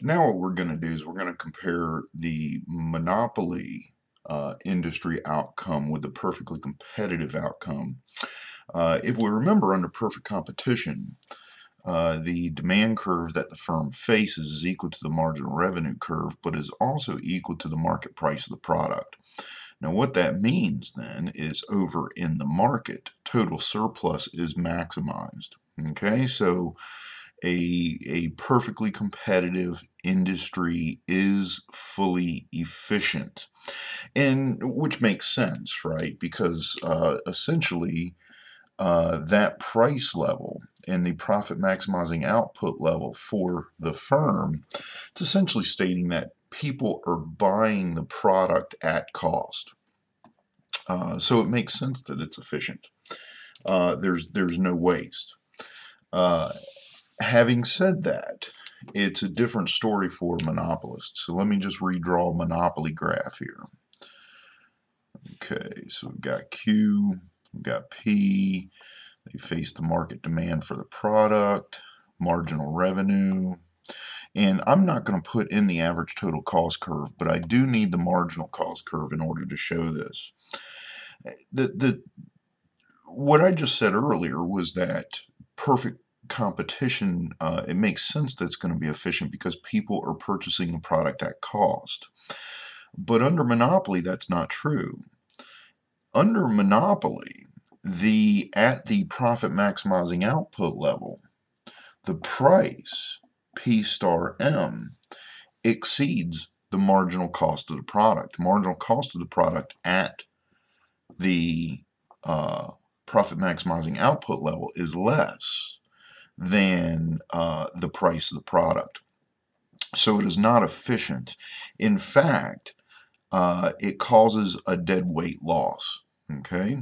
Now what we're going to do is we're going to compare the monopoly industry outcome with the perfectly competitive outcome. If we remember, under perfect competition, the demand curve that the firm faces is equal to the marginal revenue curve, but is also equal to the market price of the product. Now what that means then is over in the market, total surplus is maximized. Okay, so a perfectly competitive industry is fully efficient, and which makes sense, right? Because essentially that price level and the profit maximizing output level for the firm, it's essentially stating that people are buying the product at cost. So it makes sense that it's efficient. There's no waste. Uh, Having said that, it's a different story for monopolists. So let me just redraw a monopoly graph here. Okay, so we've got Q, we've got P. They face the market demand for the product, marginal revenue, and I'm not going to put in the average total cost curve, but I do need the marginal cost curve in order to show this. What I just said earlier was that perfect competition, it makes sense that it's going to be efficient because people are purchasing the product at cost. But under monopoly, that's not true. Under monopoly, at the profit maximizing output level, the price P star M exceeds the marginal cost of the product. The marginal cost of the product at the profit maximizing output level is less than the price of the product. So it is not efficient. In fact, it causes a dead weight loss. Okay,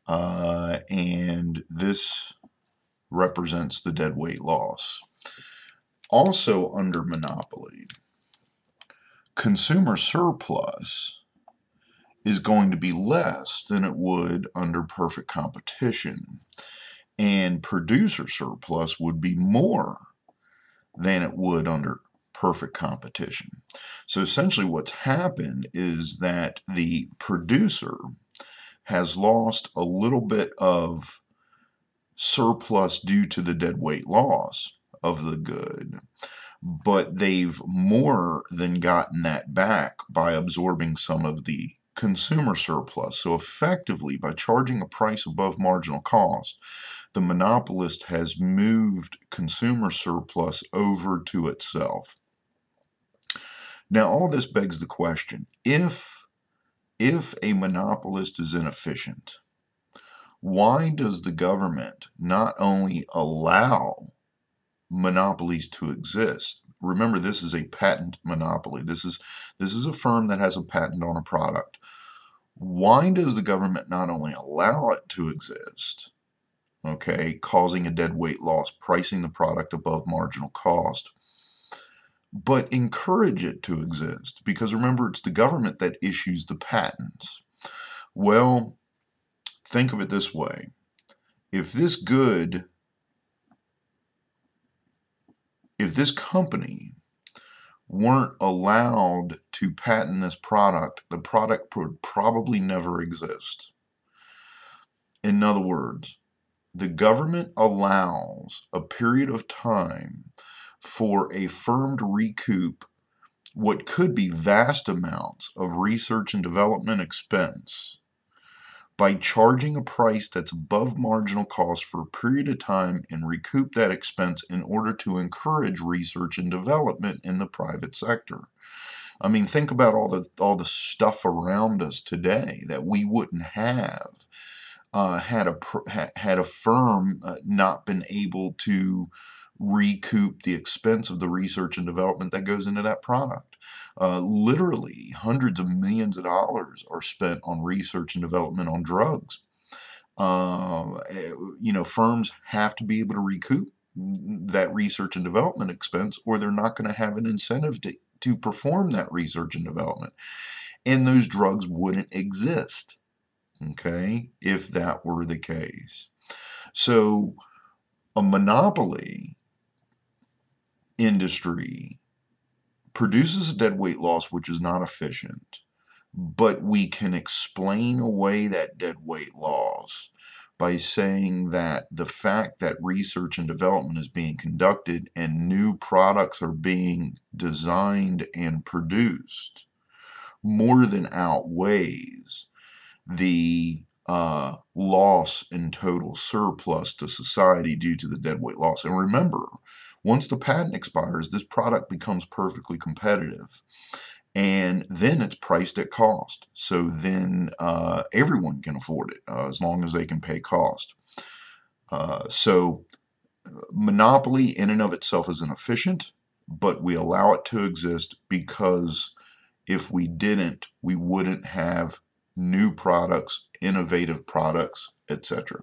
and this represents the dead weight loss. Also under monopoly, consumer surplus is going to be less than it would under perfect competition, and producer surplus would be more than it would under perfect competition. So essentially what's happened is that the producer has lost a little bit of surplus due to the dead weight loss of the good, but they've more than gotten that back by absorbing some of the consumer surplus. So effectively, by charging a price above marginal cost, the monopolist has moved consumer surplus over to itself. Now all this begs the question, if a monopolist is inefficient, why does the government not only allow monopolies to exist? Remember, this is a patent monopoly. This is a firm that has a patent on a product. Why does the government not only allow it to exist, okay, causing a dead weight loss, pricing the product above marginal cost, but encourage it to exist? Because remember, it's the government that issues the patents. Well, think of it this way. If this company weren't allowed to patent this product, the product would probably never exist. In other words, the government allows a period of time for a firm to recoup what could be vast amounts of research and development expense by charging a price that's above marginal cost for a period of time and recoup that expense in order to encourage research and development in the private sector. I mean, think about all the stuff around us today that we wouldn't have had a firm not been able to recoup the expense of the research and development that goes into that product. Literally, hundreds of millions of dollars are spent on research and development on drugs. Firms have to be able to recoup that research and development expense, or they're not going to have an incentive to perform that research and development. And those drugs wouldn't exist, okay, if that were the case. So a monopoly industry produces a dead weight loss which is not efficient, but we can explain away that dead weight loss by saying that the fact that research and development is being conducted and new products are being designed and produced more than outweighs the loss in total surplus to society due to the dead weight loss. And remember, once the patent expires, this product becomes perfectly competitive. And then it's priced at cost. So then everyone can afford it as long as they can pay cost. So monopoly in and of itself is inefficient, but we allow it to exist because if we didn't, we wouldn't have new products, innovative products, etc.